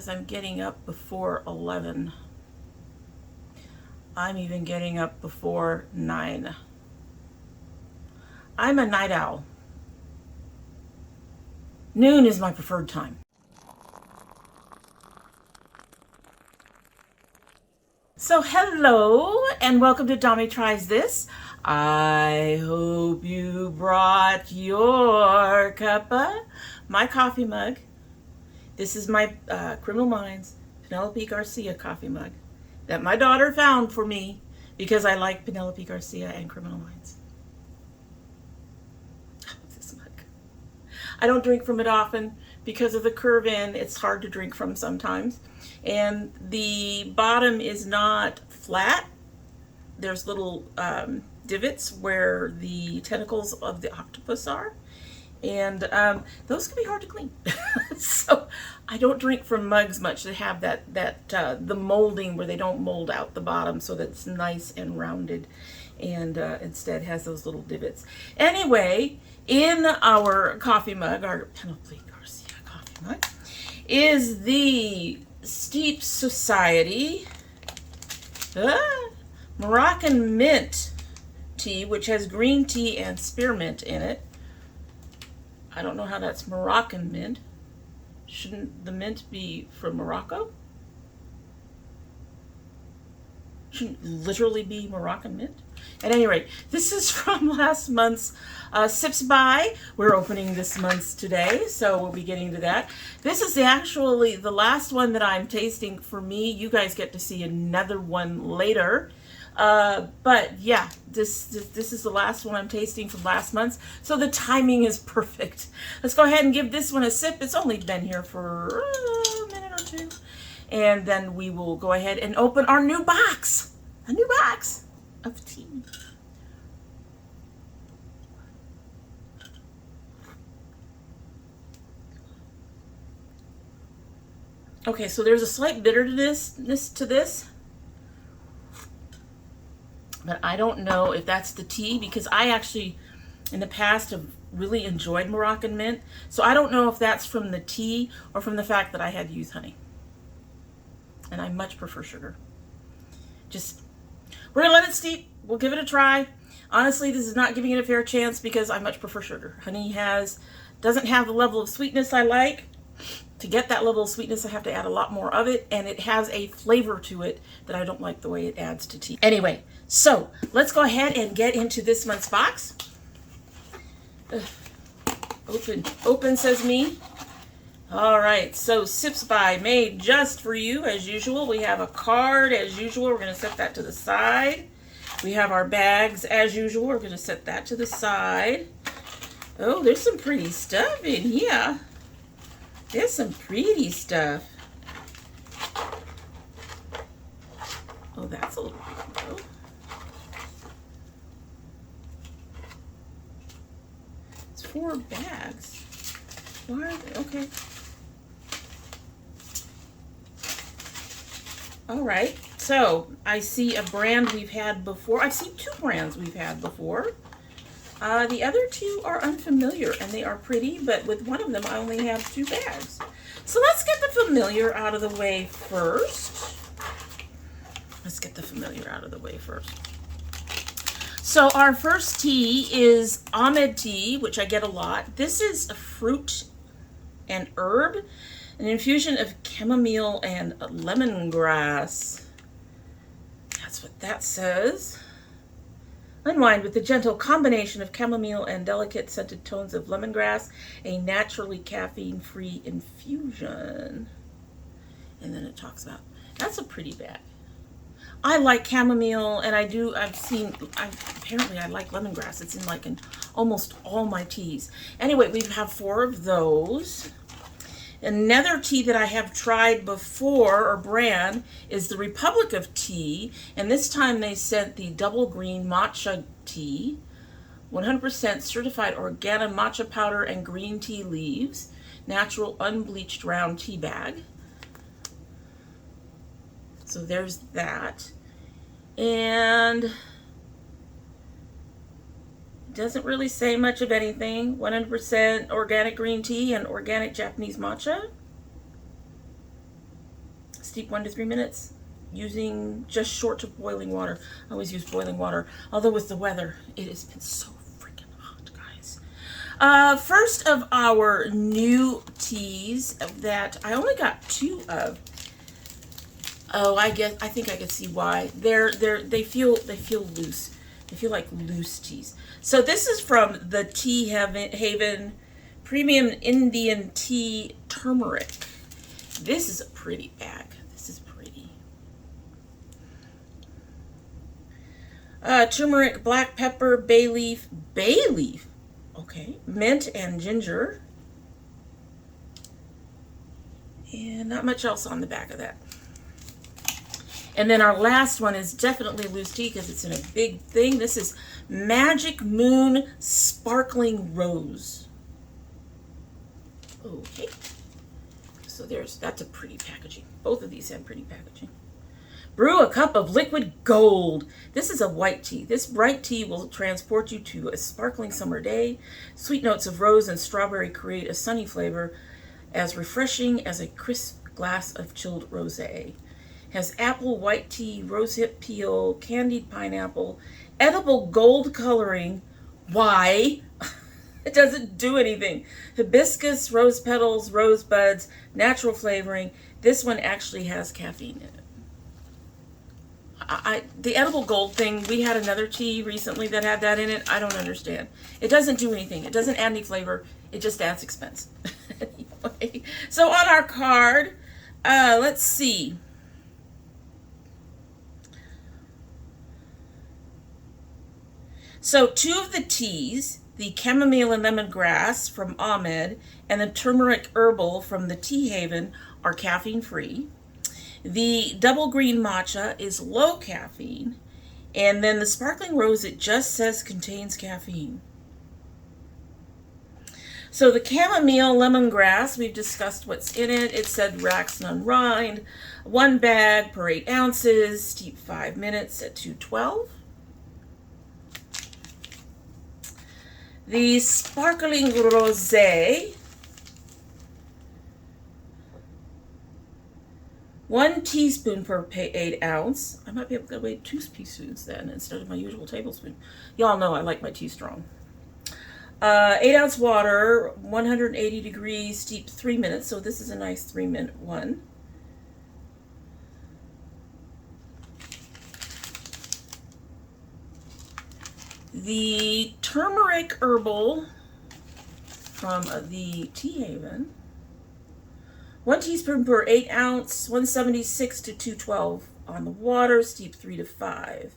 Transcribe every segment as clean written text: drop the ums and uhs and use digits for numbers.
because I'm getting up before 11. I'm even getting up before 9. I'm a night owl. Noon is my preferred time. So hello and welcome to Dommy Tries This. I hope you brought your cuppa, my coffee mug. This is my Criminal Minds Penelope Garcia coffee mug that my daughter found for me because I like Penelope Garcia and Criminal Minds. This mug. I don't drink from it often because of the curve in. It's hard to drink from sometimes. And the bottom is not flat. There's little divots where the tentacles of the octopus are. And those can be hard to clean. So I don't drink from mugs much that have the molding where they don't mold out the bottom so that it's nice and rounded, and instead has those little divots. Anyway, in our coffee mug, our Penelope Garcia coffee mug, is the Steep Society Moroccan mint tea, which has green tea and spearmint in it. I don't know how that's Moroccan mint. Shouldn't the mint be from Morocco? Shouldn't literally be Moroccan mint? At any rate, this is from last month's Sipsby. We're opening this month's today, so we'll be getting to that. This is actually the last one that I'm tasting for me. You guys get to see another one later. But yeah, this is the last one I'm tasting from last month, so the timing is perfect. Let's go ahead and give this one a sip. It's only been here for a minute or two, and then we will go ahead and open our new box, a new box of tea. Okay, so there's a slight bitterness to this. But I don't know if that's the tea, because I actually, in the past, have really enjoyed Moroccan mint. So I don't know if that's from the tea or from the fact that I had to use honey. And I much prefer sugar. We're gonna let it steep. We'll give it a try. Honestly, this is not giving it a fair chance because I much prefer sugar. Honey doesn't have the level of sweetness I like. To get that level of sweetness, I have to add a lot more of it, and it has a flavor to it that I don't like the way it adds to tea. Anyway, so let's go ahead and get into this month's box. Open, says me. All right, so Sipsby made just for you, as usual. We have a card, as usual. We're going to set that to the side. We have our bags, as usual. We're going to set that to the side. Oh, there's some pretty stuff in here. There's some pretty stuff. Oh, that's a little big though. It's 4 bags. Why are they? Okay. All right. So I see a brand we've had before. I've seen 2 brands we've had before. The other 2 are unfamiliar, and they are pretty, but with one of them I only have 2 bags. So let's get the familiar out of the way first. So our first tea is Ahmed tea, which I get a lot. This is a fruit and herb, an infusion of chamomile and lemongrass. That's what that says. Unwind with the gentle combination of chamomile and delicate scented tones of lemongrass, a naturally caffeine-free infusion. And then it talks about, that's a pretty bag. I like chamomile, and apparently I like lemongrass. It's in almost all my teas. Anyway, we have 4 of those. Another tea that I have tried before, or brand, is the Republic of Tea, and this time they sent the double green matcha tea, 100% certified organic matcha powder and green tea leaves, natural unbleached round tea bag. So there's that. And doesn't really say much of anything. 100% organic green tea and organic Japanese matcha. steep 1 to 3 minutes, using just short to boiling water. I always use boiling water, although with the weather, it has been so freaking hot, guys. First of our new teas that I only got 2 of. Oh, I think I can see why. They feel loose. They feel like loose teas. So this is from the Tea Haven Premium Indian Tea Turmeric. This is a pretty bag. This is pretty. Turmeric, black pepper, bay leaf, okay, mint and ginger. And not much else on the back of that. And then our last one is definitely loose tea because it's in a big thing. This is Magic Moon Sparkling Rose. Okay. So that's a pretty packaging. Both of these have pretty packaging. Brew a cup of liquid gold. This is a white tea. This bright tea will transport you to a sparkling summer day. Sweet notes of rose and strawberry create a sunny flavor as refreshing as a crisp glass of chilled rosé. Has apple, white tea, rosehip peel, candied pineapple, edible gold coloring. Why? It doesn't do anything. Hibiscus, rose petals, rose buds, natural flavoring. This one actually has caffeine in it. The edible gold thing, we had another tea recently that had that in it. I don't understand. It doesn't do anything. It doesn't add any flavor. It just adds expense. Anyway, so on our card, let's see. So 2 of the teas, the chamomile and lemongrass from Ahmed and the turmeric herbal from the Tea Haven, are caffeine free. The double green matcha is low caffeine. And then the sparkling rose, it just says contains caffeine. So the chamomile lemongrass, we've discussed what's in it. It said Rax non-rind, 1 bag per 8 ounces, steep 5 minutes at 212. The sparkling rosé, 1 teaspoon per 8 ounce. I might be able to weigh 2 teaspoons then instead of my usual tablespoon. Y'all know I like my tea strong. 8 ounce water, 180 degrees, steep 3 minutes. So this is a nice 3-minute one. The turmeric herbal from the Tea Haven, 1 teaspoon per 8 ounce, 176 to 212 on the water, steep 3 to 5.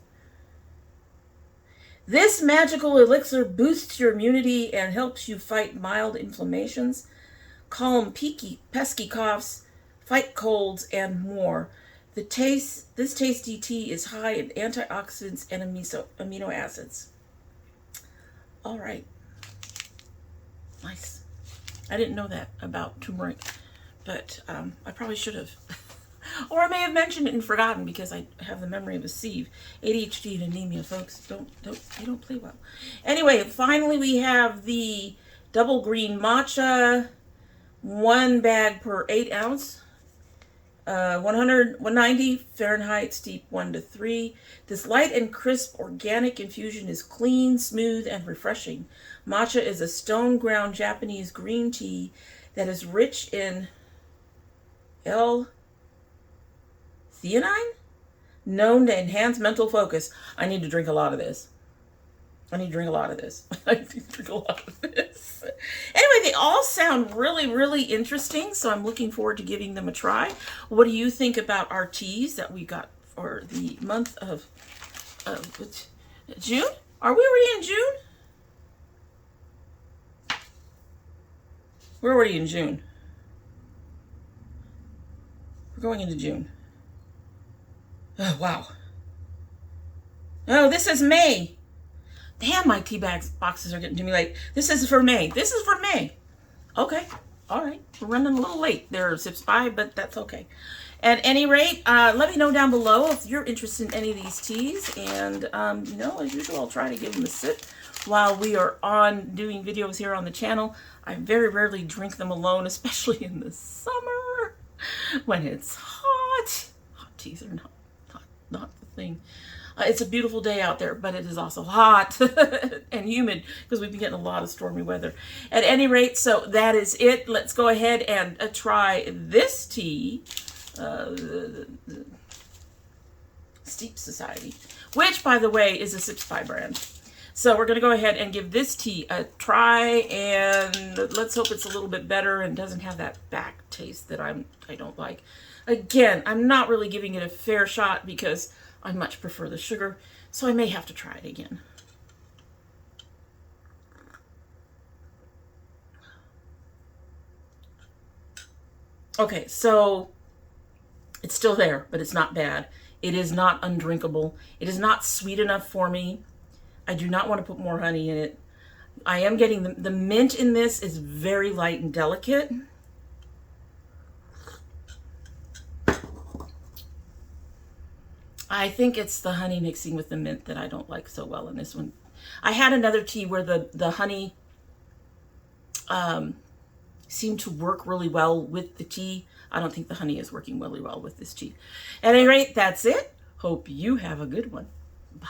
This magical elixir boosts your immunity and helps you fight mild inflammations, calm pesky coughs, fight colds, and more. This tasty tea is high in antioxidants and amino acids. All right. Nice. I didn't know that about turmeric, but I probably should have. Or I may have mentioned it and forgotten because I have the memory of a sieve. ADHD and anemia, folks, they don't play well. Anyway, finally we have the double green matcha, 1 bag per 8 ounce. 190 Fahrenheit, steep 1 to 3. This light and crisp organic infusion is clean, smooth, and refreshing. Matcha is a stone-ground Japanese green tea that is rich in L-theanine, known to enhance mental focus. I need to drink a lot of this. I need to drink a lot of this. Anyway, they all sound really, really interesting, so I'm looking forward to giving them a try. What do you think about our teas that we got for the month of June? Are we already in June? We're already in June. We're going into June. Oh, wow. Oh, this is May. Damn, my tea boxes are getting to me late. This is for May. This is for May. Okay. All right. We're running a little late there, Sipsby, but that's okay. At any rate, let me know down below if you're interested in any of these teas. And, you know, as usual, I'll try to give them a sip while we are on doing videos here on the channel. I very rarely drink them alone, especially in the summer when it's hot. hot. Hot teas are not the thing. It's a beautiful day out there, but it is also hot and humid because we've been getting a lot of stormy weather. At any rate, so that is it. Let's go ahead and try this tea, the Steep Society, which, by the way, is a Sipsby brand. So we're going to go ahead and give this tea a try, and let's hope it's a little bit better and doesn't have that back taste that I don't like. Again, I'm not really giving it a fair shot because I much prefer the sugar, so I may have to try it again. Okay, so it's still there, but it's not bad. It is not undrinkable. It is not sweet enough for me. I do not want to put more honey in it. I am getting the mint in this is very light and delicate. I think it's the honey mixing with the mint that I don't like so well in this one. I had another tea where the honey seemed to work really well with the tea. I don't think the honey is working really well with this tea. At any rate, that's it. Hope you have a good one. Bye.